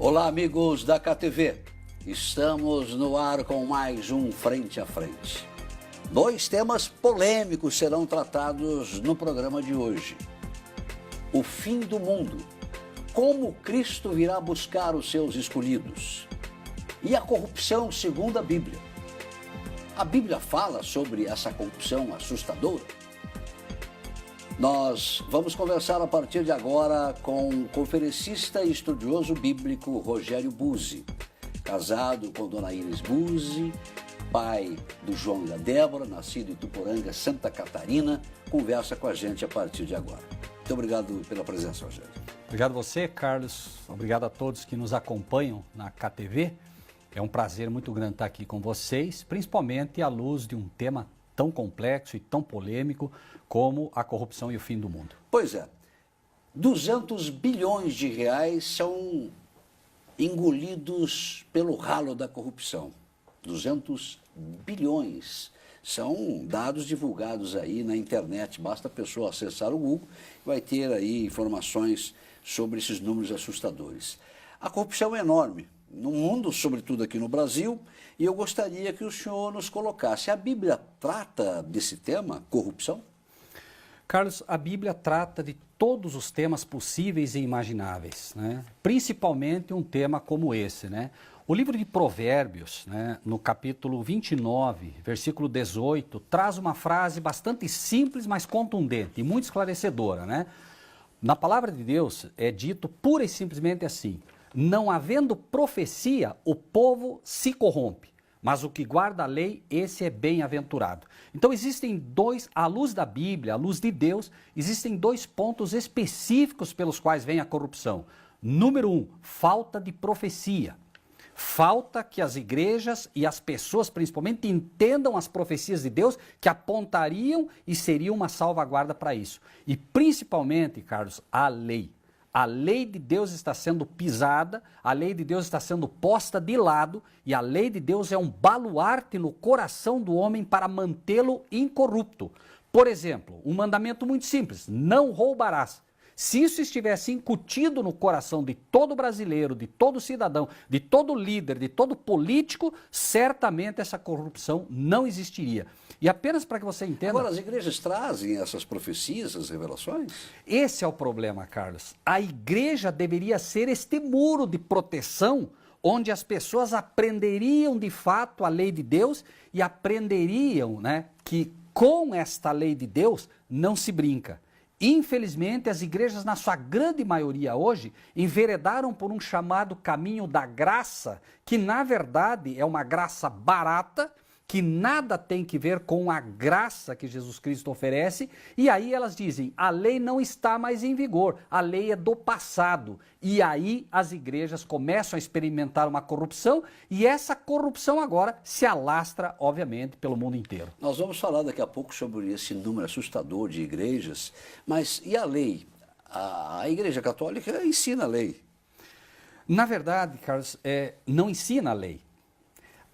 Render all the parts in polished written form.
Olá, amigos da KTV. Estamos no ar com mais um Frente a Frente. Dois temas polêmicos serão tratados no programa de hoje. O fim do mundo. Como Cristo virá buscar os seus escolhidos. E a corrupção segundo a Bíblia. A Bíblia fala sobre essa corrupção assustadora? Nós vamos conversar a partir de agora com o conferencista e estudioso bíblico Rogério Buzzi, casado com Dona Iris Buzzi, pai do João e da Débora, nascido em Ituporanga, Santa Catarina, conversa com a gente a partir de agora. Muito obrigado pela presença, Rogério. Obrigado a você, Carlos. Obrigado a todos que nos acompanham na KTV. É um prazer muito grande estar aqui com vocês, principalmente à luz de um tema tão complexo e tão polêmico como a corrupção e o fim do mundo. Pois é, 200 bilhões de reais são engolidos pelo ralo da corrupção. 200 bilhões são dados divulgados aí na internet, basta a pessoa acessar o Google e vai ter aí informações sobre esses números assustadores. A corrupção é enorme no mundo, sobretudo aqui no Brasil, e eu gostaria que o senhor nos colocasse. A Bíblia trata desse tema, corrupção? Carlos, a Bíblia trata de todos os temas possíveis e imagináveis, né? Principalmente um tema como esse, né? O livro de Provérbios, né, no capítulo 29, versículo 18, traz uma frase bastante simples, mas contundente e muito esclarecedora, né? Na palavra de Deus é dito pura e simplesmente assim: não havendo profecia, o povo se corrompe, mas o que guarda a lei, esse é bem-aventurado. Então existem dois, à luz da Bíblia, à luz de Deus, existem dois pontos específicos pelos quais vem a corrupção. Número 1, falta de profecia. Falta que as igrejas e as pessoas, principalmente, entendam as profecias de Deus que apontariam e seriam uma salvaguarda para isso. E principalmente, Carlos, a lei. A lei de Deus está sendo pisada, a lei de Deus está sendo posta de lado e a lei de Deus é um baluarte no coração do homem para mantê-lo incorrupto. Por exemplo, um mandamento muito simples: não roubarás. Se isso estivesse incutido no coração de todo brasileiro, de todo cidadão, de todo líder, de todo político, certamente essa corrupção não existiria. E apenas para que você entenda... Agora, as igrejas trazem essas profecias, essas revelações? Esse é o problema, Carlos. A igreja deveria ser este muro de proteção onde as pessoas aprenderiam de fato a lei de Deus e aprenderiam, né, que com esta lei de Deus não se brinca. Infelizmente, as igrejas, na sua grande maioria hoje, enveredaram por um chamado caminho da graça, que na verdade é uma graça barata, que nada tem que ver com a graça que Jesus Cristo oferece, e aí elas dizem: a lei não está mais em vigor, a lei é do passado. E aí as igrejas começam a experimentar uma corrupção, e essa corrupção agora se alastra, obviamente, pelo mundo inteiro. Nós vamos falar daqui a pouco sobre esse número assustador de igrejas, mas e a lei? A Igreja Católica ensina a lei. Na verdade, Carlos, não ensina a lei.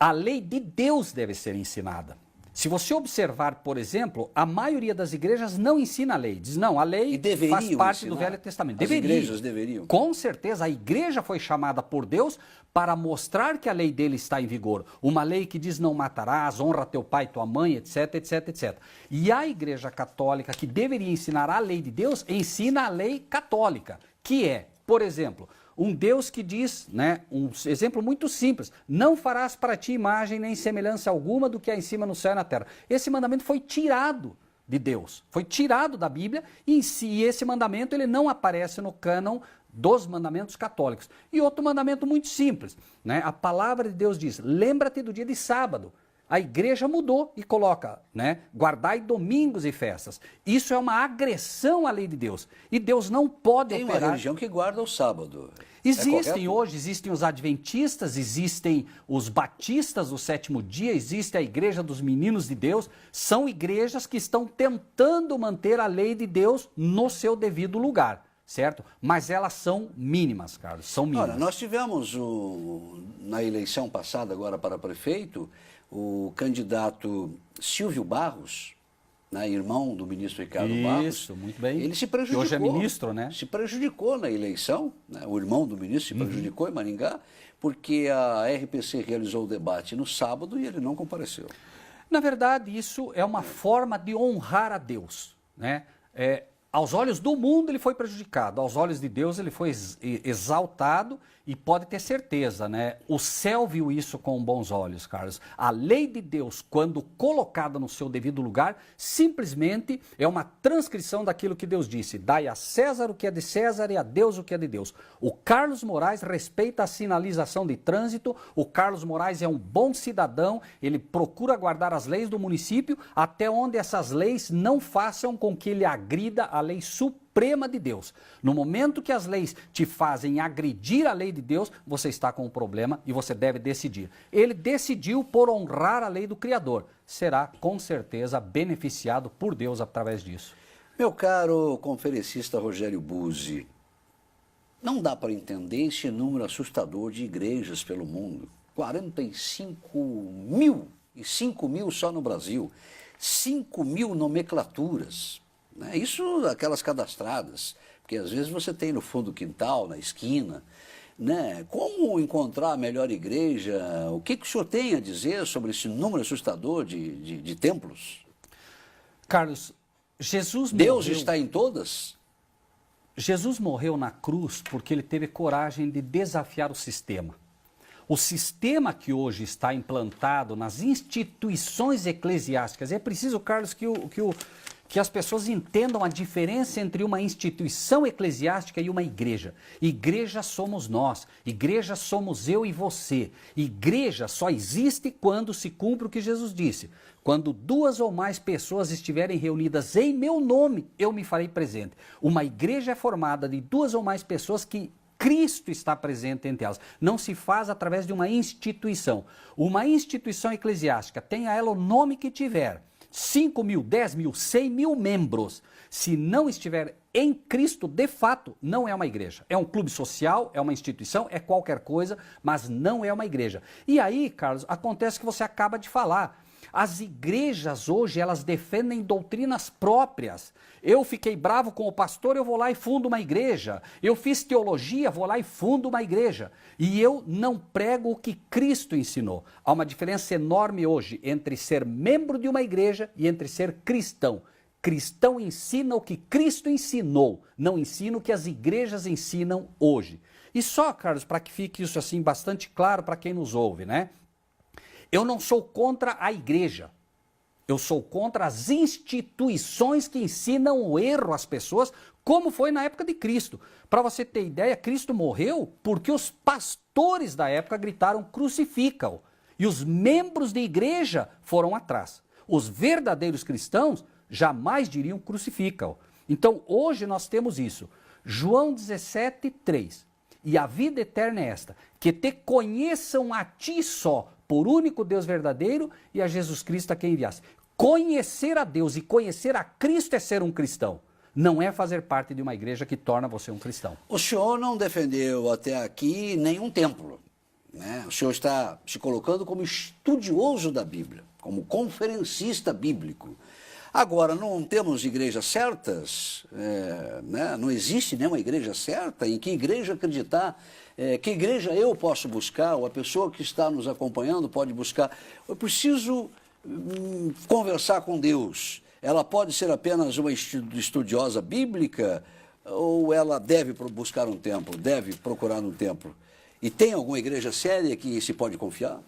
A lei de Deus deve ser ensinada. Se você observar, por exemplo, a maioria das igrejas não ensina a lei. Diz, não, a lei faz parte do Velho Testamento. As igrejas deveriam. Com certeza, a igreja foi chamada por Deus para mostrar que a lei dele está em vigor. Uma lei que diz: não matarás, honra teu pai e tua mãe, etc, etc, etc. E a Igreja Católica, que deveria ensinar a lei de Deus, ensina a lei católica, que é, por exemplo... um Deus que diz, né, um exemplo muito simples: não farás para ti imagem nem semelhança alguma do que há em cima no céu e na terra. Esse mandamento foi tirado de Deus, foi tirado da Bíblia, e em si esse mandamento ele não aparece no cânon dos mandamentos católicos. E outro mandamento muito simples, né, a palavra de Deus diz: lembra-te do dia de sábado. A igreja mudou e coloca, né, guardai domingos e festas. Isso é uma agressão à lei de Deus. E Deus não pode operar... Tem uma religião que guarda o sábado. Existem hoje, existem os adventistas, existem os batistas do sétimo dia, existe a Igreja dos Meninos de Deus. São igrejas que estão tentando manter a lei de Deus no seu devido lugar, certo? Mas elas são mínimas, Carlos, são mínimas. Olha, nós tivemos na eleição passada agora para prefeito, o candidato Silvio Barros, né, irmão do ministro Ricardo Barros. Isso, muito bem. Ele se prejudicou. Que hoje é ministro, né? Se prejudicou na eleição, né? O irmão do ministro se prejudicou em Maringá, porque a RPC realizou o debate no sábado e ele não compareceu. Na verdade, isso é uma forma de honrar a Deus, né? Aos olhos do mundo ele foi prejudicado, aos olhos de Deus ele foi exaltado e pode ter certeza, né? O céu viu isso com bons olhos, Carlos. A lei de Deus, quando colocada no seu devido lugar, simplesmente é uma transcrição daquilo que Deus disse. Dai a César o que é de César e a Deus o que é de Deus. O Carlos Moraes respeita a sinalização de trânsito, o Carlos Moraes é um bom cidadão, ele procura guardar as leis do município, até onde essas leis não façam com que ele agrida a lei suprema de Deus. No momento que as leis te fazem agredir a lei de Deus, você está com um problema e você deve decidir. Ele decidiu por honrar a lei do Criador. Será com certeza beneficiado por Deus através disso. Meu caro conferencista Rogério Buzzi, não dá para entender esse número assustador de igrejas pelo mundo. 45 mil e 5 mil só no Brasil. 5 mil nomenclaturas. Isso, aquelas cadastradas, porque às vezes você tem no fundo do quintal, na esquina, né? Como encontrar a melhor igreja? O que o senhor tem a dizer sobre esse número assustador de templos? Carlos, Deus está em todas? Jesus morreu na cruz porque ele teve coragem de desafiar o sistema. O sistema que hoje está implantado nas instituições eclesiásticas, é preciso, Carlos, que as pessoas entendam a diferença entre uma instituição eclesiástica e uma igreja. Igreja somos nós, igreja somos eu e você. Igreja só existe quando se cumpre o que Jesus disse. Quando 2 ou mais pessoas estiverem reunidas em meu nome, eu me farei presente. Uma igreja é formada de 2 ou mais pessoas que Cristo está presente entre elas. Não se faz através de uma instituição. Uma instituição eclesiástica, tenha ela o nome que tiver, 5 mil, 10 mil, 100 mil membros, se não estiver em Cristo, de fato, não é uma igreja. É um clube social, é uma instituição, é qualquer coisa, mas não é uma igreja. E aí, Carlos, acontece que você acaba de falar. As igrejas hoje, elas defendem doutrinas próprias. Eu fiquei bravo com o pastor, eu vou lá e fundo uma igreja. Eu fiz teologia, vou lá e fundo uma igreja. E eu não prego o que Cristo ensinou. Há uma diferença enorme hoje entre ser membro de uma igreja e entre ser cristão. Cristão ensina o que Cristo ensinou, não ensina o que as igrejas ensinam hoje. E só, Carlos, para que fique isso assim bastante claro para quem nos ouve, né? Eu não sou contra a igreja, eu sou contra as instituições que ensinam o erro às pessoas, como foi na época de Cristo. Para você ter ideia, Cristo morreu porque os pastores da época gritaram crucifica-o. E os membros de igreja foram atrás. Os verdadeiros cristãos jamais diriam crucifica-o. Então hoje nós temos isso. João 17:3. E a vida eterna é esta, que te conheçam a ti só, por único Deus verdadeiro, e a Jesus Cristo a quem enviaste. Conhecer a Deus e conhecer a Cristo é ser um cristão. Não é fazer parte de uma igreja que torna você um cristão. O senhor não defendeu até aqui nenhum templo, né? O senhor está se colocando como estudioso da Bíblia, como conferencista bíblico. Agora, não temos igrejas certas, né? Não existe nenhuma igreja certa. Em que igreja acreditar? Que igreja eu posso buscar? Ou a pessoa que está nos acompanhando pode buscar? Eu preciso conversar com Deus. Ela pode ser apenas uma estudiosa bíblica ou ela deve buscar um templo, deve procurar um templo? E tem alguma igreja séria que se pode confiar,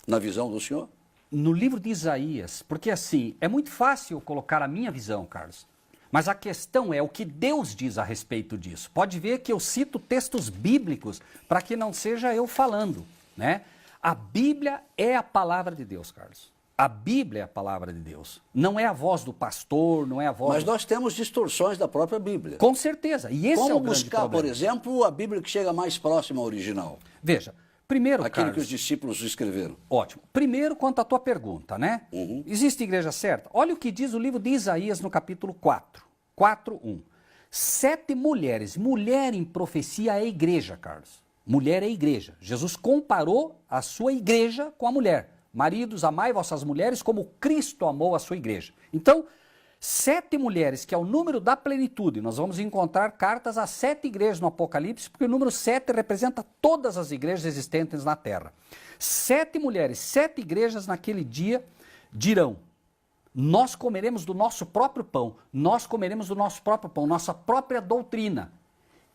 na visão do senhor? No livro de Isaías, porque assim, é muito fácil colocar a minha visão, Carlos, mas a questão é o que Deus diz a respeito disso. Pode ver que eu cito textos bíblicos para que não seja eu falando, né? A Bíblia é a palavra de Deus, Carlos. A Bíblia é a palavra de Deus. Não é a voz do pastor, não é a voz... Mas nós temos distorções da própria Bíblia. Com certeza, e esse Como é o grande buscar, problema. por exemplo, a Bíblia que chega mais próxima ao original? Veja, primeiro, Aquele Carlos, que os discípulos escreveram. Ótimo. Primeiro, quanto à tua pergunta, né? Existe igreja certa? Olha o que diz o livro de Isaías no capítulo 4. 4:1. 7 mulheres. Mulher em profecia é igreja, Carlos. Mulher é igreja. Jesus comparou a sua igreja com a mulher. Maridos, amai vossas mulheres como Cristo amou a sua igreja. Então, 7 mulheres, que é o número da plenitude. Nós vamos encontrar cartas a 7 igrejas no Apocalipse, porque o número 7 representa todas as igrejas existentes na terra. 7 mulheres, 7 igrejas naquele dia dirão: nós comeremos do nosso próprio pão, nós comeremos do nosso próprio pão, nossa própria doutrina,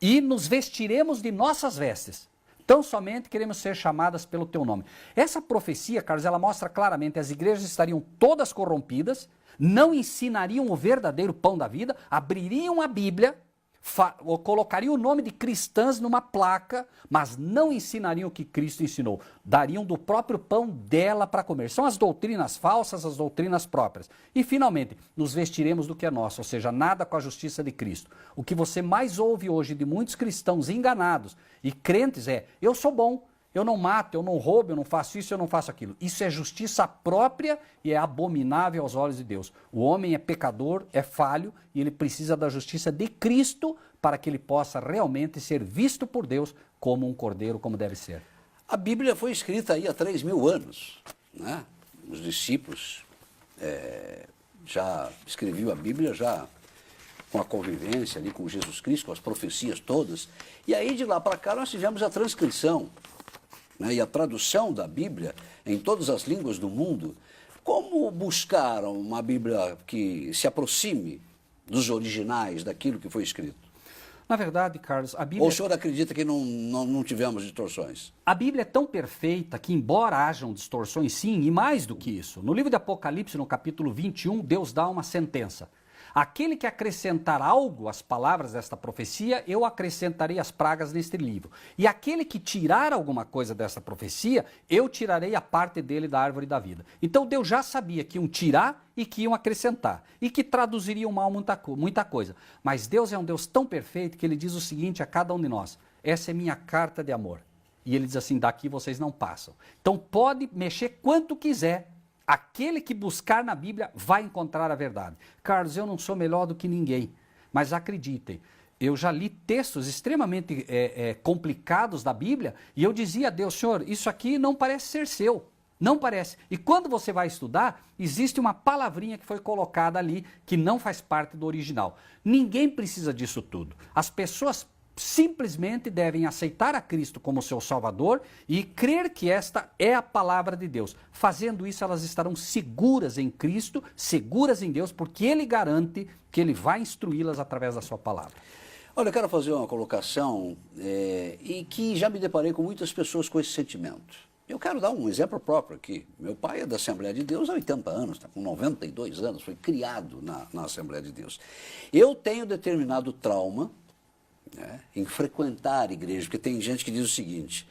e nos vestiremos de nossas vestes. Tão somente queremos ser chamadas pelo teu nome. Essa profecia, Carlos, ela mostra claramente que as igrejas estariam todas corrompidas, não ensinariam o verdadeiro pão da vida, abririam a Bíblia, colocariam o nome de cristãs numa placa, mas não ensinariam o que Cristo ensinou. Dariam do próprio pão dela para comer. São as doutrinas falsas, as doutrinas próprias. E, finalmente, nos vestiremos do que é nosso, ou seja, nada com a justiça de Cristo. O que você mais ouve hoje de muitos cristãos enganados e crentes é: eu sou bom, eu não mato, eu não roubo, eu não faço isso, eu não faço aquilo. Isso é justiça própria e é abominável aos olhos de Deus. O homem é pecador, é falho e ele precisa da justiça de Cristo para que ele possa realmente ser visto por Deus como um cordeiro, como deve ser. A Bíblia foi escrita aí há 3.000 anos, né? Os discípulos já escreviam a Bíblia já com a convivência ali com Jesus Cristo, com as profecias todas. E aí de lá para cá nós tivemos a transcrição, né, e a tradução da Bíblia em todas as línguas do mundo. Como buscaram uma Bíblia que se aproxime dos originais, daquilo que foi escrito? Na verdade, Carlos, a Bíblia... Ou o senhor acredita que não tivemos distorções? A Bíblia é tão perfeita que, embora hajam distorções, sim, e mais do que isso, no livro de Apocalipse, no capítulo 21, Deus dá uma sentença. Aquele que acrescentar algo às palavras desta profecia, eu acrescentarei as pragas neste livro. E aquele que tirar alguma coisa dessa profecia, eu tirarei a parte dele da árvore da vida. Então Deus já sabia que iam tirar e que iam acrescentar. E que traduziriam mal muita coisa. Mas Deus é um Deus tão perfeito que ele diz o seguinte a cada um de nós: essa é minha carta de amor. E ele diz assim: daqui vocês não passam. Então pode mexer quanto quiser. Aquele que buscar na Bíblia vai encontrar a verdade. Carlos, eu não sou melhor do que ninguém, mas acreditem, eu já li textos extremamente complicados da Bíblia e eu dizia a Deus: Senhor, isso aqui não parece ser seu, não parece. E quando você vai estudar, existe uma palavrinha que foi colocada ali que não faz parte do original. Ninguém precisa disso tudo. As pessoas simplesmente devem aceitar a Cristo como seu Salvador e crer que esta é a palavra de Deus. Fazendo isso, elas estarão seguras em Cristo, seguras em Deus, porque Ele garante que Ele vai instruí-las através da sua palavra. Olha, eu quero fazer uma colocação e que já me deparei com muitas pessoas com esse sentimento. Eu quero dar um exemplo próprio aqui. Meu pai é da Assembleia de Deus há 80 anos, está com 92 anos, foi criado na Assembleia de Deus. Eu tenho determinado trauma, né, em frequentar a igreja, porque tem gente que diz o seguinte: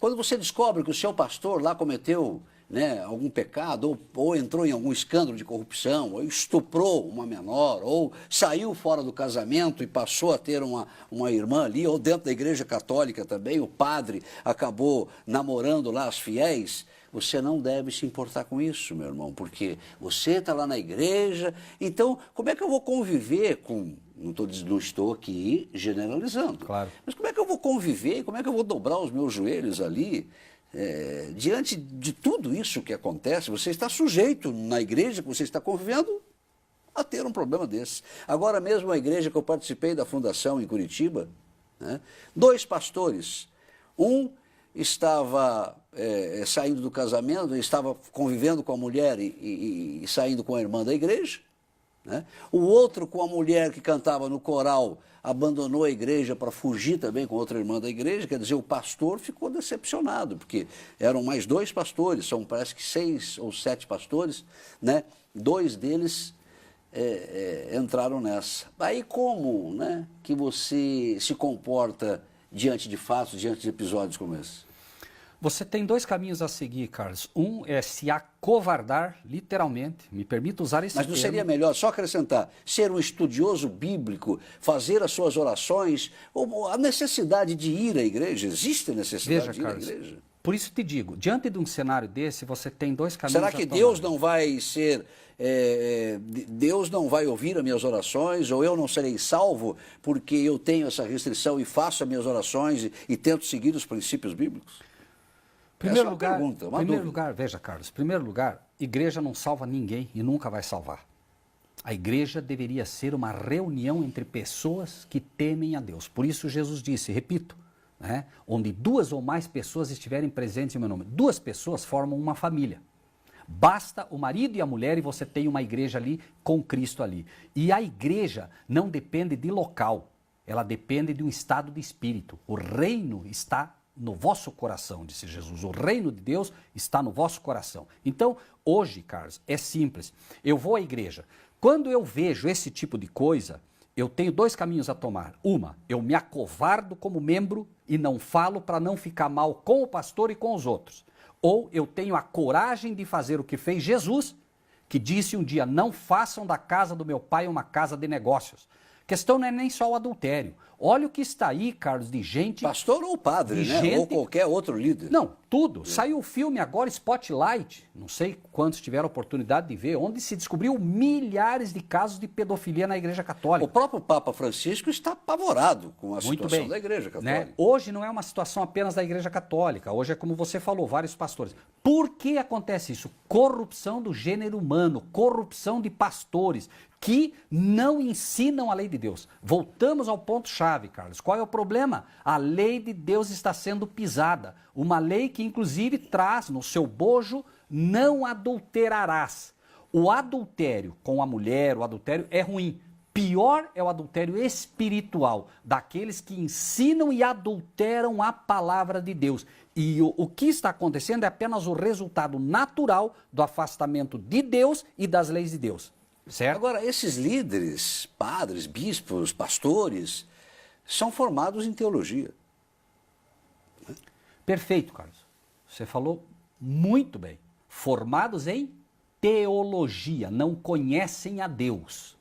quando você descobre que o seu pastor lá cometeu, né, algum pecado, ou entrou em algum escândalo de corrupção, ou estuprou uma menor, ou saiu fora do casamento e passou a ter uma irmã ali, ou dentro da igreja católica também, o padre acabou namorando lá as fiéis, você não deve se importar com isso, meu irmão, porque você está lá na igreja, então como é que eu vou conviver com... Não estou aqui generalizando, claro, mas como é que eu vou conviver, como é que eu vou dobrar os meus joelhos ali, diante de tudo isso que acontece? Você está sujeito na igreja que você está convivendo a ter um problema desse. Agora mesmo a igreja que eu participei da fundação em Curitiba, né, 2 pastores, um estava saindo do casamento, estava convivendo com a mulher e saindo com a irmã da igreja, né? O outro, com a mulher que cantava no coral, abandonou a igreja para fugir também com outra irmã da igreja. Quer dizer, o pastor ficou decepcionado, porque eram mais 2 pastores, são parece que 6 ou 7 pastores, né? 2 deles entraram nessa. Aí como, né, que você se comporta diante de fatos, diante de episódios como esse? Você tem 2 caminhos a seguir, Carlos. Um é se acovardar, literalmente, me permita usar esse termo. Mas não seria melhor, só acrescentar, ser um estudioso bíblico, fazer as suas orações, ou a necessidade de ir à igreja? Existe a necessidade de ir à igreja? Por isso te digo, diante de um cenário desse, você tem 2 caminhos. Será que Deus não vai ser... Deus não vai ouvir as minhas orações, ou eu não serei salvo porque eu tenho essa restrição e faço as minhas orações e tento seguir os princípios bíblicos? Primeiro lugar, veja, Carlos, primeiro lugar, igreja não salva ninguém e nunca vai salvar. A igreja deveria ser uma reunião entre pessoas que temem a Deus. Por isso Jesus disse, repito, né, onde 2 ou mais pessoas estiverem presentes em meu nome. 2 pessoas formam uma família. Basta o marido e a mulher e você tem uma igreja ali com Cristo ali. E a igreja não depende de local, ela depende de um estado de espírito. O reino está no vosso coração, disse Jesus. O reino de Deus está no vosso coração. Então, hoje, Carlos, é simples. Eu vou à igreja. Quando eu vejo esse tipo de coisa, eu tenho 2 caminhos a tomar. Uma, eu me acovardo como membro e não falo para não ficar mal com o pastor e com os outros. Ou eu tenho a coragem de fazer o que fez Jesus, que disse um dia, não façam da casa do meu pai uma casa de negócios. A questão não é nem só o adultério. Olha o que está aí, Carlos, de gente... Pastor ou padre, né? Gente... Ou qualquer outro líder. Não, tudo. Saiu o filme agora, Spotlight, não sei quantos tiveram a oportunidade de ver, onde se descobriu milhares de casos de pedofilia na Igreja Católica. O próprio Papa Francisco está apavorado com a situação da Igreja Católica. Né? Hoje não é uma situação apenas da Igreja Católica, hoje é como você falou, vários pastores. Por que acontece isso? Corrupção do gênero humano, corrupção de pastores que não ensinam a lei de Deus. Voltamos ao ponto-chave, Carlos. Qual é o problema? A lei de Deus está sendo pisada. Uma lei que, inclusive, traz no seu bojo, não adulterarás. O adultério com a mulher, o adultério é ruim. Pior é o adultério espiritual, daqueles que ensinam e adulteram a palavra de Deus. E o que está acontecendo é apenas o resultado natural do afastamento de Deus e das leis de Deus. Certo? Agora, esses líderes, padres, bispos, pastores, são formados em teologia. Perfeito, Carlos. Você falou muito bem. Formados em teologia, não conhecem a Deus.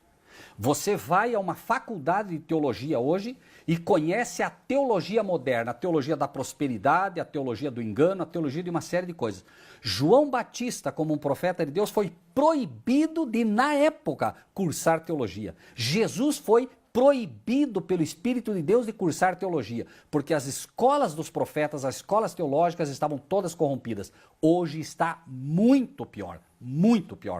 Você vai a uma faculdade de teologia hoje e conhece a teologia moderna, a teologia da prosperidade, a teologia do engano, a teologia de uma série de coisas. João Batista, como um profeta de Deus, foi proibido de, na época, cursar teologia. Jesus foi proibido pelo Espírito de Deus de cursar teologia, porque as escolas dos profetas, as escolas teológicas estavam todas corrompidas. Hoje está muito pior,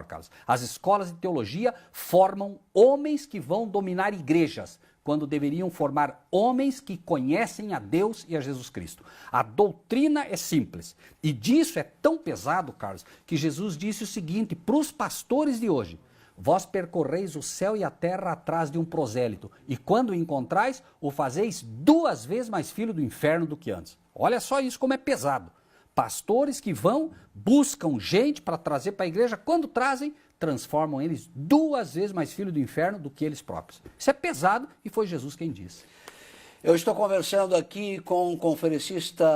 Carlos. As escolas de teologia formam homens que vão dominar igrejas, quando deveriam formar homens que conhecem a Deus e a Jesus Cristo. A doutrina é simples, e disso é tão pesado, Carlos, que Jesus disse o seguinte para os pastores de hoje: vós percorreis o céu e a terra atrás de um prosélito, e quando o encontrais, o fazeis 2 vezes mais filho do inferno do que antes. Olha só isso como é pesado. Pastores que vão, buscam gente para trazer para a igreja, quando trazem, transformam eles 2 vezes mais filho do inferno do que eles próprios. Isso é pesado e foi Jesus quem disse. Eu estou conversando aqui com um conferencista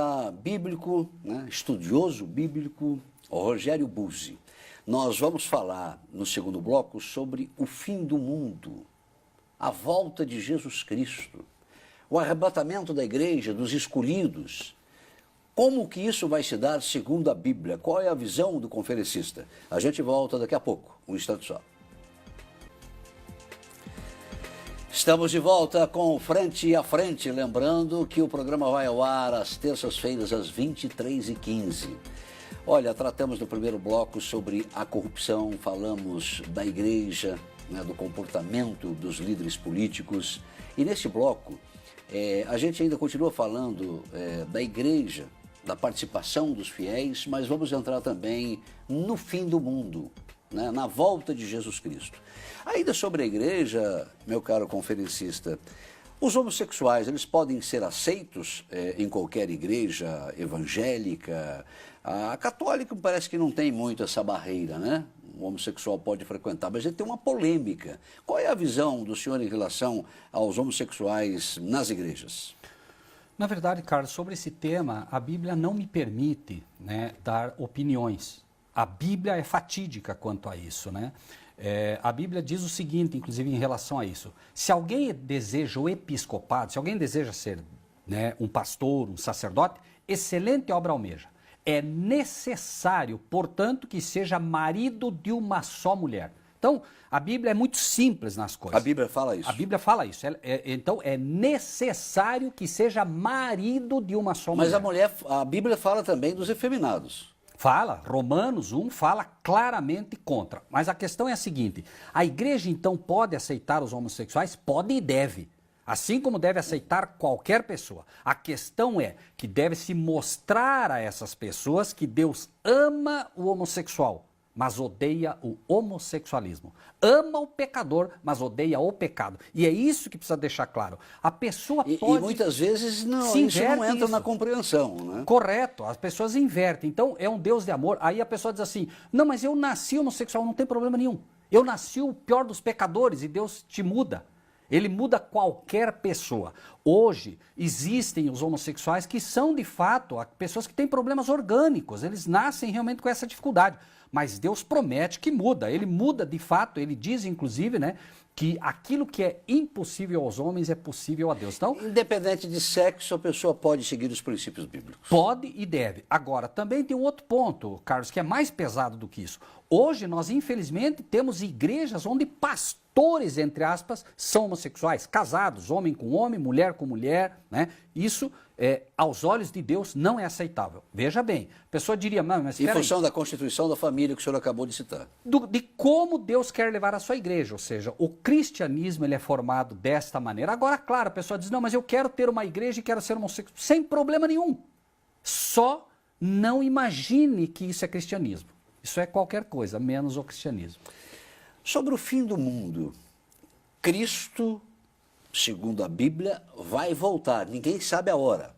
bíblico, né, estudioso bíblico, o Rogério Buzzi. Nós vamos falar no segundo bloco sobre o fim do mundo, a volta de Jesus Cristo, o arrebatamento da igreja, dos escolhidos. Como que isso vai se dar segundo a Bíblia? Qual é a visão do conferencista? A gente volta daqui a pouco, um instante só. Estamos de volta com Frente a Frente, lembrando que o programa vai ao ar às terças-feiras às 23h15. Olha, tratamos no primeiro bloco sobre a corrupção, falamos da igreja, né, do comportamento dos líderes políticos. E neste bloco, a gente ainda continua falando da igreja, da participação dos fiéis, mas vamos entrar também no fim do mundo, né, na volta de Jesus Cristo. Ainda sobre a igreja, meu caro conferencista, os homossexuais, eles podem ser aceitos em qualquer igreja evangélica? A católica parece que não tem muito essa barreira, né? O homossexual pode frequentar, mas ele tem uma polêmica. Qual é a visão do senhor em relação aos homossexuais nas igrejas? Na verdade, Carlos, sobre esse tema, a Bíblia não me permite, né, dar opiniões. A Bíblia é fatídica quanto a isso, né? A Bíblia diz o seguinte, inclusive, em relação a isso. Se alguém deseja o episcopado, se alguém deseja ser, né, um pastor, um sacerdote, excelente obra almeja. É necessário, portanto, que seja marido de uma só mulher. Então, a Bíblia é muito simples nas coisas. A Bíblia fala isso. A Bíblia fala isso. Então, é necessário que seja marido de uma só mulher. Mas a Bíblia fala também dos efeminados. Fala, Romanos 1 fala claramente contra. Mas a questão é a seguinte, a igreja então pode aceitar os homossexuais? Pode e deve. Assim como deve aceitar qualquer pessoa. A questão é que deve se mostrar a essas pessoas que Deus ama o homossexual, mas odeia o homossexualismo. Ama o pecador, mas odeia o pecado. E é isso que precisa deixar claro. A pessoa pode... E muitas vezes não, isso não entra na compreensão, né? Correto, as pessoas invertem. Então é um Deus de amor. Aí a pessoa diz assim, não, mas eu nasci homossexual, não tem problema nenhum. Eu nasci o pior dos pecadores e Deus te muda. Ele muda qualquer pessoa. Hoje, existem os homossexuais que são, de fato, pessoas que têm problemas orgânicos. Eles nascem realmente com essa dificuldade. Mas Deus promete que muda. Ele muda, de fato. Ele diz, inclusive, né, que aquilo que é impossível aos homens é possível a Deus. Então, independente de sexo, a pessoa pode seguir os princípios bíblicos. Pode e deve. Agora, também tem um outro ponto, Carlos, que é mais pesado do que isso. Hoje, nós, infelizmente, temos igrejas onde pastores, entre aspas, são homossexuais, casados, homem com homem, mulher com mulher, né? Isso, aos olhos de Deus, não é aceitável. Veja bem, a pessoa diria, mas em função da Constituição da Família que o senhor acabou de citar. De como Deus quer levar a sua igreja, ou seja, o cristianismo ele é formado desta maneira. Agora, claro, a pessoa diz, não, mas eu quero ter uma igreja e quero ser homossexual, sem problema nenhum. Só não imagine que isso é cristianismo. Isso é qualquer coisa, menos o cristianismo. Sobre o fim do mundo, Cristo, segundo a Bíblia, vai voltar. Ninguém sabe a hora,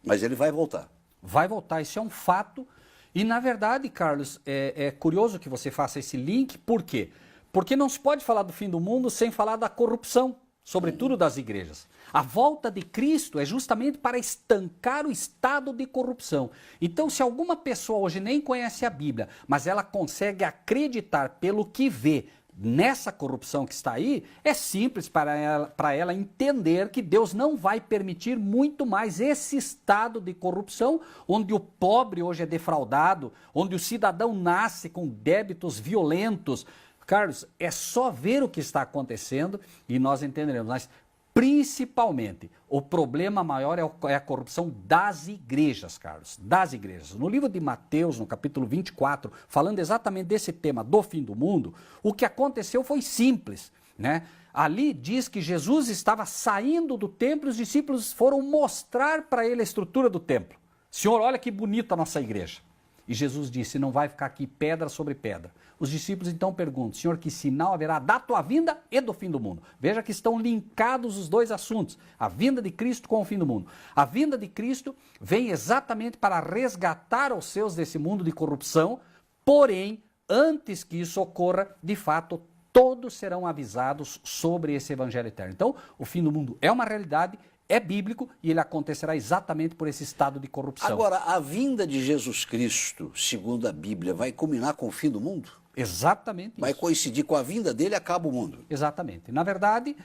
mas ele vai voltar. Vai voltar, isso é um fato. E, na verdade, Carlos, é curioso que você faça esse link. Por quê? Porque não se pode falar do fim do mundo sem falar da corrupção, sobretudo das igrejas. A volta de Cristo é justamente para estancar o estado de corrupção. Então, se alguma pessoa hoje nem conhece a Bíblia, mas ela consegue acreditar pelo que vê nessa corrupção que está aí, é simples para ela entender que Deus não vai permitir muito mais esse estado de corrupção, onde o pobre hoje é defraudado, onde o cidadão nasce com débitos violentos. Carlos, é só ver o que está acontecendo e nós entenderemos. Mas, principalmente, o problema maior é a corrupção das igrejas, Carlos, das igrejas. No livro de Mateus, no capítulo 24, falando exatamente desse tema do fim do mundo, o que aconteceu foi simples, né? Ali diz que Jesus estava saindo do templo e os discípulos foram mostrar para ele a estrutura do templo. Senhor, olha que bonita a nossa igreja. E Jesus disse, não vai ficar aqui pedra sobre pedra. Os discípulos então perguntam, Senhor, que sinal haverá da tua vinda e do fim do mundo? Veja que estão linkados os dois assuntos, a vinda de Cristo com o fim do mundo. A vinda de Cristo vem exatamente para resgatar os seus desse mundo de corrupção, porém, antes que isso ocorra, de fato, todos serão avisados sobre esse evangelho eterno. Então, o fim do mundo é uma realidade, é bíblico e ele acontecerá exatamente por esse estado de corrupção. Agora, a vinda de Jesus Cristo, segundo a Bíblia, vai culminar com o fim do mundo? Exatamente isso. Vai coincidir com a vinda dele e acaba o mundo? Exatamente. Na verdade,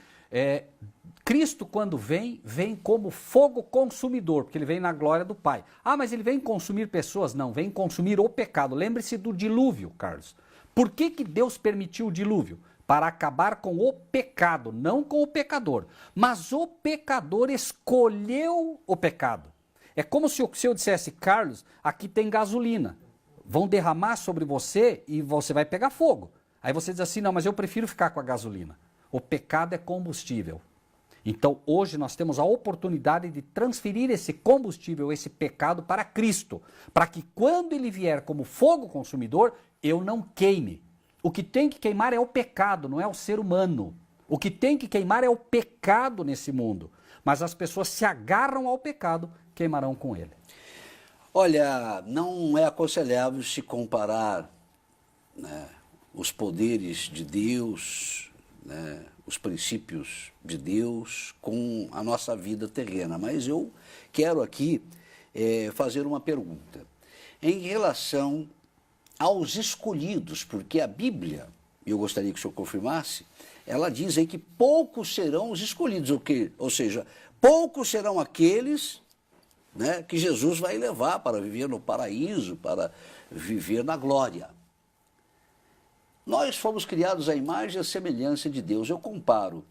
Cristo quando vem como fogo consumidor, porque ele vem na glória do Pai. Ah, mas ele vem consumir pessoas? Não, vem consumir o pecado. Lembre-se do dilúvio, Carlos. Por que Deus permitiu o dilúvio? Para acabar com o pecado, não com o pecador. Mas o pecador escolheu o pecado. É como se eu dissesse, Carlos, aqui tem gasolina. Vão derramar sobre você e você vai pegar fogo. Aí você diz assim, não, mas eu prefiro ficar com a gasolina. O pecado é combustível. Então hoje nós temos a oportunidade de transferir esse combustível, esse pecado para Cristo. Para que quando ele vier como fogo consumidor, eu não queime. O que tem que queimar é o pecado, não é o ser humano. O que tem que queimar é o pecado nesse mundo. Mas as pessoas se agarram ao pecado, queimarão com ele. Olha, não é aconselhável se comparar, né, os poderes de Deus, né, os princípios de Deus com a nossa vida terrena. Mas eu quero aqui fazer uma pergunta. Em relação aos escolhidos, porque a Bíblia, eu gostaria que o senhor confirmasse, ela diz aí que poucos serão os escolhidos, ou seja, poucos serão aqueles, né, que Jesus vai levar para viver no paraíso, para viver na glória. Nós fomos criados à imagem e à semelhança de Deus. Eu comparo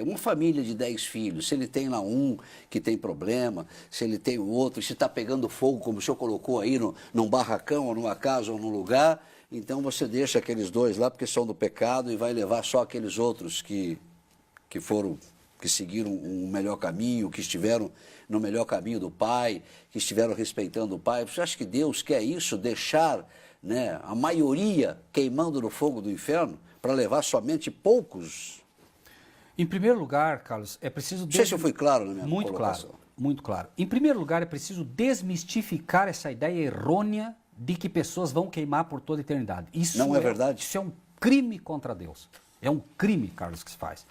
uma família de 10 filhos, se ele tem lá um que tem problema, se ele tem o outro, se está pegando fogo, como o senhor colocou aí, num barracão, ou numa casa, ou num lugar, então você deixa aqueles dois lá, porque são do pecado, e vai levar só aqueles outros que seguiram um melhor caminho, que estiveram no melhor caminho do Pai, que estiveram respeitando o Pai. Você acha que Deus quer isso, deixar, né, a maioria queimando no fogo do inferno, para levar somente poucos? Em primeiro lugar, Carlos, é preciso... Não sei se eu fui claro na minha Muito colocação. claro, muito claro. Em primeiro lugar, é preciso desmistificar essa ideia errônea de que pessoas vão queimar por toda a eternidade. Isso não é verdade? Isso é um crime contra Deus. É um crime, Carlos, que se faz.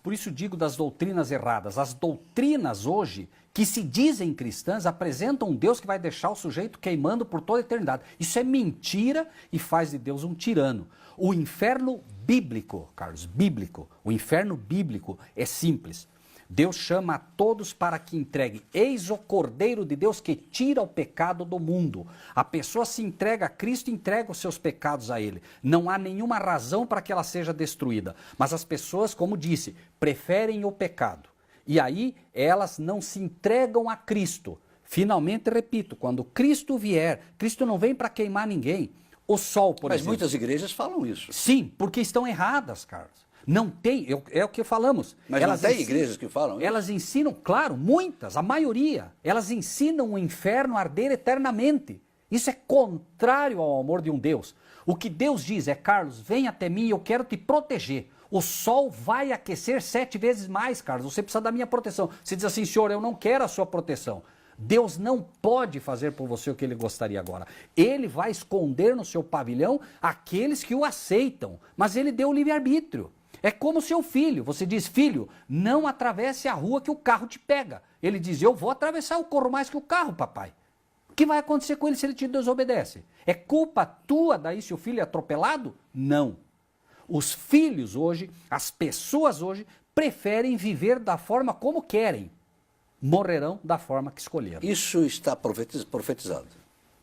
Por isso digo das doutrinas erradas. As doutrinas hoje, que se dizem cristãs, apresentam um Deus que vai deixar o sujeito queimando por toda a eternidade. Isso é mentira e faz de Deus um tirano. O inferno bíblico, Carlos, bíblico, o inferno bíblico é simples. Deus chama a todos para que entregue. Eis o Cordeiro de Deus que tira o pecado do mundo. A pessoa se entrega a Cristo e entrega os seus pecados a Ele. Não há nenhuma razão para que ela seja destruída. Mas as pessoas, como disse, preferem o pecado. E aí elas não se entregam a Cristo. Finalmente, repito, quando Cristo vier, Cristo não vem para queimar ninguém. O sol, por exemplo. Mas muitas igrejas falam isso. Sim, porque estão erradas, Carlos. Não tem, é o que falamos. Mas elas não tem igrejas que falam isso? Elas ensinam, claro, muitas, a maioria. Elas ensinam o inferno a arder eternamente. Isso é contrário ao amor de um Deus. O que Deus diz é, Carlos, vem até mim e eu quero te proteger. O sol vai aquecer 7 vezes mais, Carlos. Você precisa da minha proteção. Você diz assim, Senhor, eu não quero a sua proteção. Deus não pode fazer por você o que ele gostaria agora. Ele vai esconder no seu pavilhão aqueles que o aceitam. Mas ele deu o livre-arbítrio. É como seu filho. Você diz, filho, não atravesse a rua que o carro te pega. Ele diz, eu vou atravessar, eu corro mais que o carro, papai. O que vai acontecer com ele se ele te desobedece? É culpa tua daí se o filho é atropelado? Não. Os filhos hoje, as pessoas hoje, preferem viver da forma como querem. Morrerão da forma que escolheram. Isso está profetizado.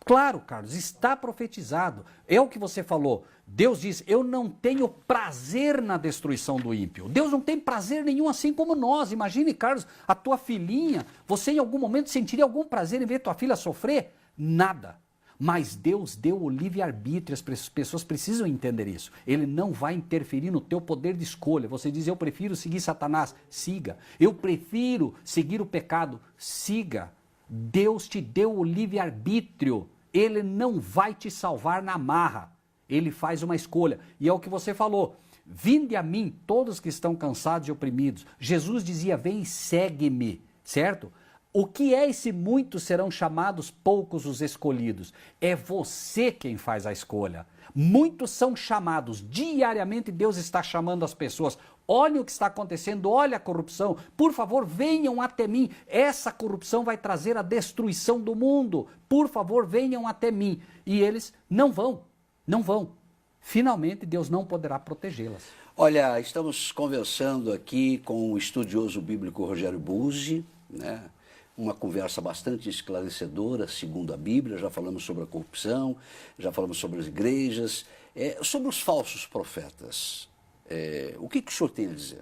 Claro, Carlos, está profetizado. É o que você falou. Deus diz, eu não tenho prazer na destruição do ímpio. Deus não tem prazer nenhum assim como nós. Imagine, Carlos, a tua filhinha, você em algum momento sentiria algum prazer em ver tua filha sofrer? Nada. Mas Deus deu o livre-arbítrio, as pessoas precisam entender isso. Ele não vai interferir no teu poder de escolha. Você diz, eu prefiro seguir Satanás, siga. Eu prefiro seguir o pecado, siga. Deus te deu o livre-arbítrio. Ele não vai te salvar na marra. Ele faz uma escolha. E é o que você falou. Vinde a mim, todos que estão cansados e oprimidos. Jesus dizia, vem e segue-me, certo? O que é esse muitos serão chamados, poucos os escolhidos? É você quem faz a escolha. Muitos são chamados, diariamente Deus está chamando as pessoas. Olha o que está acontecendo, olha a corrupção. Por favor, venham até mim. Essa corrupção vai trazer a destruição do mundo. Por favor, venham até mim. E eles não vão, não vão. Finalmente, Deus não poderá protegê-las. Olha, estamos conversando aqui com o estudioso bíblico Rogério Buzzi, né? Uma conversa bastante esclarecedora, segundo a Bíblia. Já falamos sobre a corrupção, já falamos sobre as igrejas, sobre os falsos profetas. O que o senhor tem a dizer?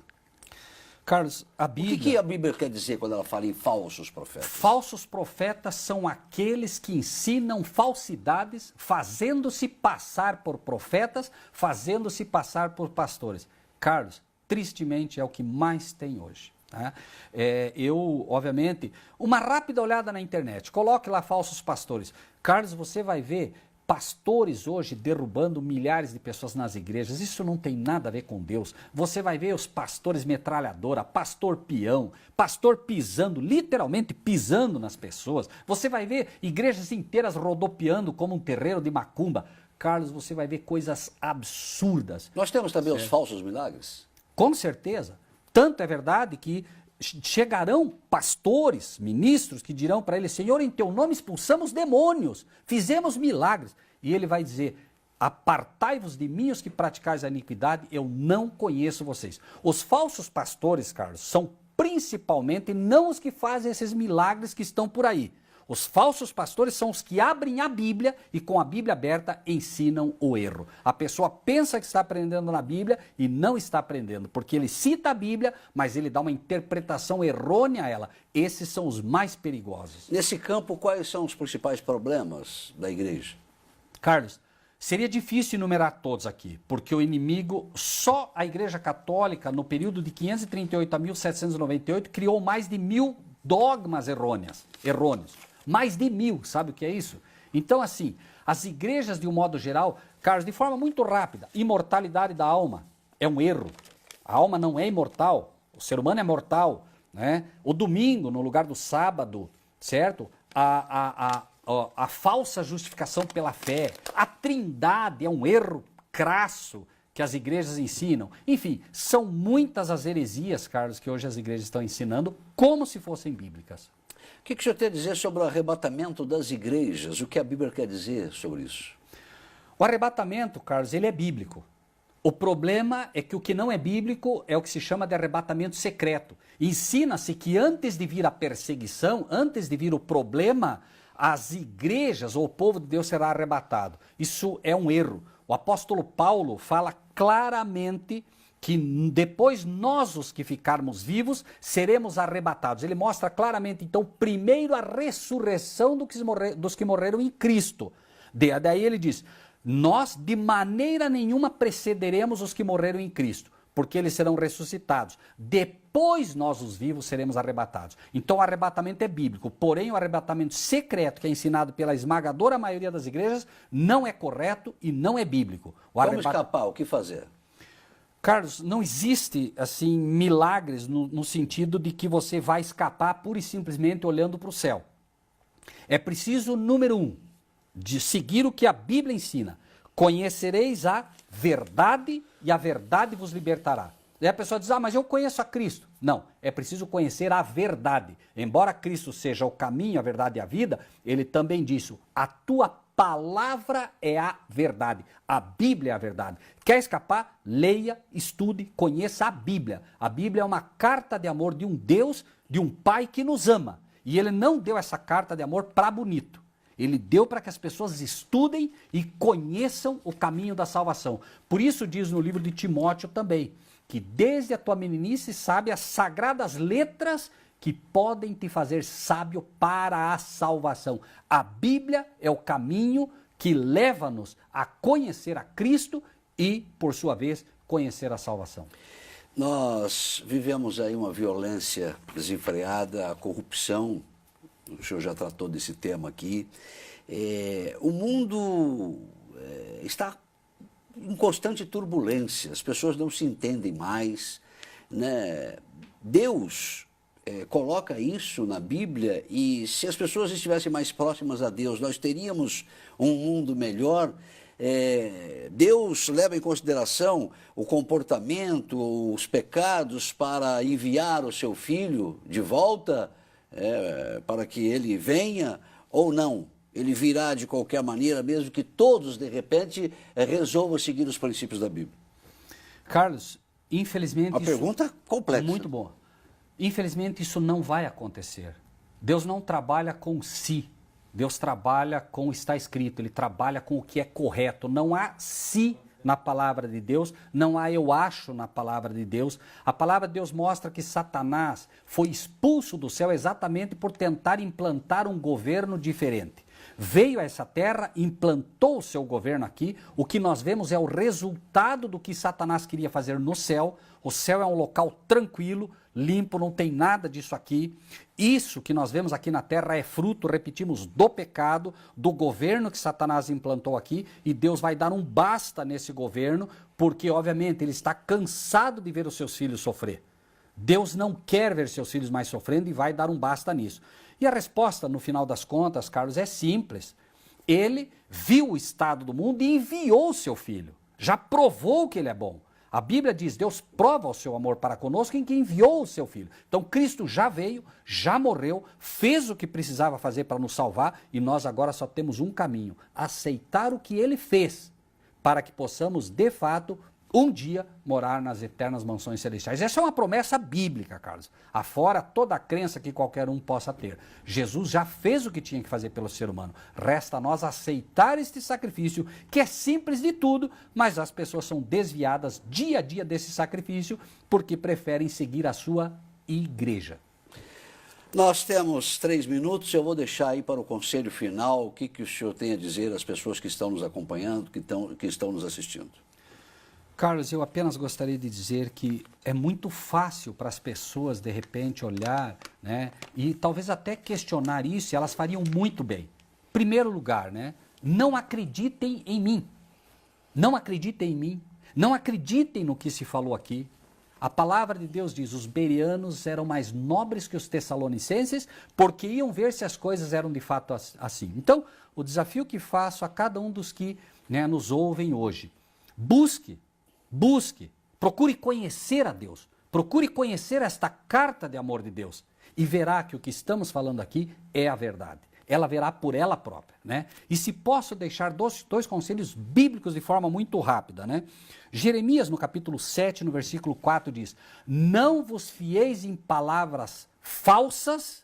Carlos, a Bíblia... O que a Bíblia quer dizer quando ela fala em falsos profetas? Falsos profetas são aqueles que ensinam falsidades, fazendo-se passar por profetas, fazendo-se passar por pastores. Carlos, tristemente é o que mais tem hoje. Tá? Obviamente, uma rápida olhada na internet, coloque lá falsos pastores. Carlos, você vai ver pastores hoje derrubando milhares de pessoas nas igrejas. Isso não tem nada a ver com Deus. Você vai ver os pastores metralhadora, pastor peão, pastor pisando, literalmente pisando nas pessoas. Você vai ver igrejas inteiras rodopiando como um terreiro de macumba. Carlos, você vai ver coisas absurdas. Nós temos também os falsos milagres? Com certeza. Tanto é verdade que chegarão pastores, ministros, que dirão para ele, Senhor, em teu nome expulsamos demônios, fizemos milagres. E ele vai dizer, apartai-vos de mim os que praticais a iniquidade, eu não conheço vocês. Os falsos pastores, Carlos, são principalmente não os que fazem esses milagres que estão por aí. Os falsos pastores são os que abrem a Bíblia e com a Bíblia aberta ensinam o erro. A pessoa pensa que está aprendendo na Bíblia e não está aprendendo, porque ele cita a Bíblia, mas ele dá uma interpretação errônea a ela. Esses são os mais perigosos. Nesse campo, quais são os principais problemas da igreja? Carlos, seria difícil enumerar todos aqui, porque o inimigo, só a Igreja Católica, no período de 538 a 1798, criou mais de 1000 dogmas errôneos. Mais de 1000, sabe o que é isso? Então, assim, as igrejas, de um modo geral, Carlos, de forma muito rápida, imortalidade da alma é um erro. A alma não é imortal, o ser humano é mortal, né? O domingo, no lugar do sábado, certo? A falsa justificação pela fé, a trindade é um erro crasso que as igrejas ensinam. Enfim, são muitas as heresias, Carlos, que hoje as igrejas estão ensinando como se fossem bíblicas. O que o senhor tem a dizer sobre o arrebatamento das igrejas? O que a Bíblia quer dizer sobre isso? O arrebatamento, Carlos, ele é bíblico. O problema é que o que não é bíblico é o que se chama de arrebatamento secreto. Ensina-se que antes de vir a perseguição, antes de vir o problema, as igrejas ou o povo de Deus será arrebatado. Isso é um erro. O apóstolo Paulo fala claramente que depois nós, os que ficarmos vivos, seremos arrebatados. Ele mostra claramente, então, primeiro a ressurreição dos que morreram em Cristo. Daí ele diz, nós de maneira nenhuma precederemos os que morreram em Cristo, porque eles serão ressuscitados. Depois nós, os vivos, seremos arrebatados. Então o arrebatamento é bíblico, porém o arrebatamento secreto, que é ensinado pela esmagadora maioria das igrejas, não é correto e não é bíblico. Como escapar? O que fazer? Carlos, não existe assim milagres no sentido de que você vai escapar pura e simplesmente olhando para o céu. É preciso, número 1, de seguir o que a Bíblia ensina. Conhecereis a verdade e a verdade vos libertará. E a pessoa diz, mas eu conheço a Cristo. Não, é preciso conhecer a verdade. Embora Cristo seja o caminho, a verdade e a vida, ele também disse, a tua palavra é a verdade. A Bíblia é a verdade. Quer escapar? Leia, estude, conheça a Bíblia. A Bíblia é uma carta de amor de um Deus, de um Pai que nos ama. E ele não deu essa carta de amor para bonito. Ele deu para que as pessoas estudem e conheçam o caminho da salvação. Por isso diz no livro de Timóteo também, que desde a tua meninice sabe as sagradas letras que podem te fazer sábio para a salvação. A Bíblia é o caminho que leva-nos a conhecer a Cristo e, por sua vez, conhecer a salvação. Nós vivemos aí uma violência desenfreada, a corrupção, o senhor já tratou desse tema aqui. O mundo está em constante turbulência, as pessoas não se entendem mais, né? Deus coloca isso na Bíblia e se as pessoas estivessem mais próximas a Deus, nós teríamos um mundo melhor. Deus leva em consideração o comportamento, os pecados para enviar o seu filho de volta para que ele venha ou não. Ele virá de qualquer maneira, mesmo que todos, de repente, resolvam seguir os princípios da Bíblia. Carlos, infelizmente... Uma pergunta complexa. Muito boa. Infelizmente, isso não vai acontecer. Deus não trabalha com si. Deus trabalha com o que está escrito. Ele trabalha com o que é correto. Não há si na palavra de Deus, não há eu acho na palavra de Deus. A palavra de Deus mostra que Satanás foi expulso do céu exatamente por tentar implantar um governo diferente. Veio a essa terra, implantou o seu governo aqui. O que nós vemos é o resultado do que Satanás queria fazer no céu. O céu é um local tranquilo, limpo, não tem nada disso aqui. Isso que nós vemos aqui na terra é fruto, repetimos, do pecado, do governo que Satanás implantou aqui, e Deus vai dar um basta nesse governo, porque obviamente ele está cansado de ver os seus filhos sofrer. Deus não quer ver seus filhos mais sofrendo e vai dar um basta nisso. E a resposta, no final das contas, Carlos, é simples. Ele viu o estado do mundo e enviou o seu filho. Já provou que ele é bom. A Bíblia diz, Deus prova o seu amor para conosco em que enviou o seu filho. Então Cristo já veio, já morreu, fez o que precisava fazer para nos salvar e nós agora só temos um caminho, aceitar o que ele fez, para que possamos, de fato, um dia morar nas eternas mansões celestiais. Essa é uma promessa bíblica, Carlos. Afora toda a crença que qualquer um possa ter. Jesus já fez o que tinha que fazer pelo ser humano. Resta a nós aceitar este sacrifício, que é simples de tudo, mas as pessoas são desviadas dia a dia desse sacrifício porque preferem seguir a sua igreja. Nós temos 3 minutos, eu vou deixar aí para o conselho final o que o senhor tem a dizer às pessoas que estão nos acompanhando, que estão nos assistindo. Carlos, eu apenas gostaria de dizer que é muito fácil para as pessoas, de repente, olhar, né, e talvez até questionar isso, e elas fariam muito bem. Primeiro lugar, né, não acreditem em mim. Não acreditem em mim. Não acreditem no que se falou aqui. A palavra de Deus diz, os bereanos eram mais nobres que os tessalonicenses, porque iam ver se as coisas eram de fato assim. Então, o desafio que faço a cada um dos que, né, nos ouvem hoje, busque, procure conhecer a Deus, procure conhecer esta carta de amor de Deus e verá que o que estamos falando aqui é a verdade. Ela verá por ela própria, né? E se posso deixar dois conselhos bíblicos de forma muito rápida, né? Jeremias, no capítulo 7, no versículo 4, diz, não vos fieis em palavras falsas,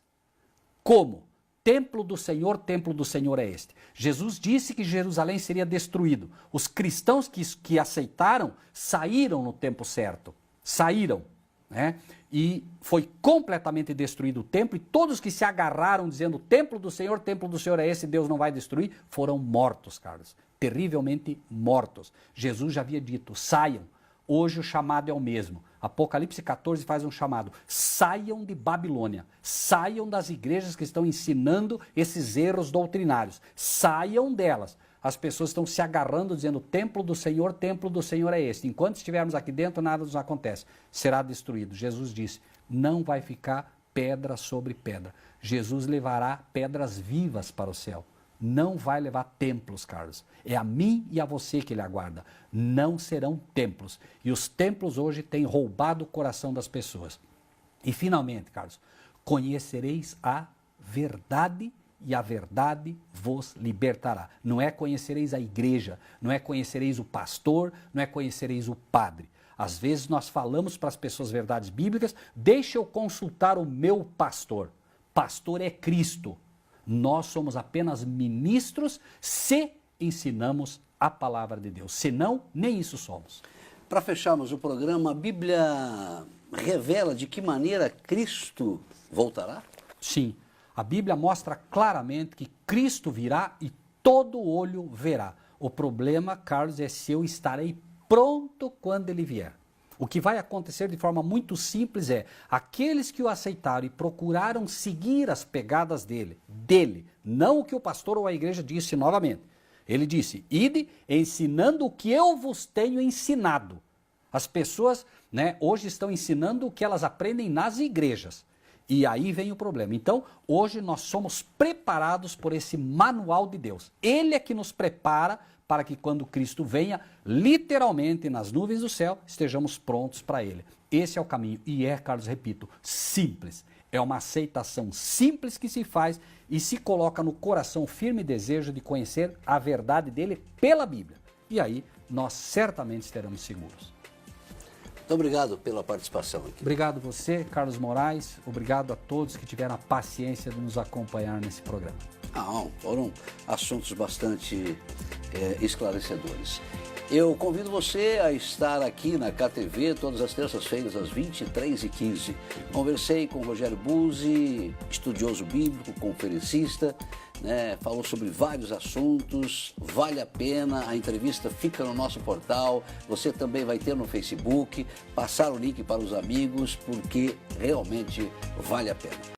como templo do Senhor é este. Jesus disse que Jerusalém seria destruído. Os cristãos que aceitaram saíram no tempo certo. Saíram, né? E foi completamente destruído o templo, e todos que se agarraram dizendo, templo do Senhor é esse, Deus não vai destruir, foram mortos, Carlos. Terrivelmente mortos. Jesus já havia dito, saiam. Hoje o chamado é o mesmo. Apocalipse 14 faz um chamado. Saiam de Babilônia. Saiam das igrejas que estão ensinando esses erros doutrinários. Saiam delas. As pessoas estão se agarrando dizendo, templo do Senhor é este. Enquanto estivermos aqui dentro, nada nos acontece. Será destruído. Jesus disse, não vai ficar pedra sobre pedra. Jesus levará pedras vivas para o céu. Não vai levar templos, Carlos. É a mim e a você que ele aguarda. Não serão templos. E os templos hoje têm roubado o coração das pessoas. E finalmente, Carlos, conhecereis a verdade e a verdade vos libertará. Não é conhecereis a igreja, não é conhecereis o pastor, não é conhecereis o padre. Às vezes nós falamos para as pessoas verdades bíblicas, deixa eu consultar o meu pastor. Pastor é Cristo. Nós somos apenas ministros se ensinamos a palavra de Deus. Senão, nem isso somos. Para fecharmos o programa, a Bíblia revela de que maneira Cristo voltará? Sim, a Bíblia mostra claramente que Cristo virá e todo olho verá. O problema, Carlos, é se eu estarei pronto quando ele vier. O que vai acontecer de forma muito simples é, aqueles que o aceitaram e procuraram seguir as pegadas dele, não o que o pastor ou a igreja disse novamente. Ele disse, ide ensinando o que eu vos tenho ensinado. As pessoas, né, hoje estão ensinando o que elas aprendem nas igrejas. E aí vem o problema. Então, hoje nós somos preparados por esse manual de Deus. Ele é que nos prepara para que quando Cristo venha, literalmente nas nuvens do céu, estejamos prontos para Ele. Esse é o caminho. E é, Carlos, repito, simples. É uma aceitação simples que se faz e se coloca no coração o firme desejo de conhecer a verdade dele pela Bíblia. E aí, nós certamente estaremos seguros. Muito obrigado pela participação aqui. Obrigado você, Carlos Moraes. Obrigado a todos que tiveram a paciência de nos acompanhar nesse programa. Foram assuntos bastante esclarecedores. Eu convido você a estar aqui na KTV todas as terças-feiras às 23h15. Conversei com o Rogério Buzzi, estudioso bíblico, conferencista, né? Falou sobre vários assuntos, vale a pena, a entrevista fica no nosso portal, você também vai ter no Facebook, passar o link para os amigos, porque realmente vale a pena.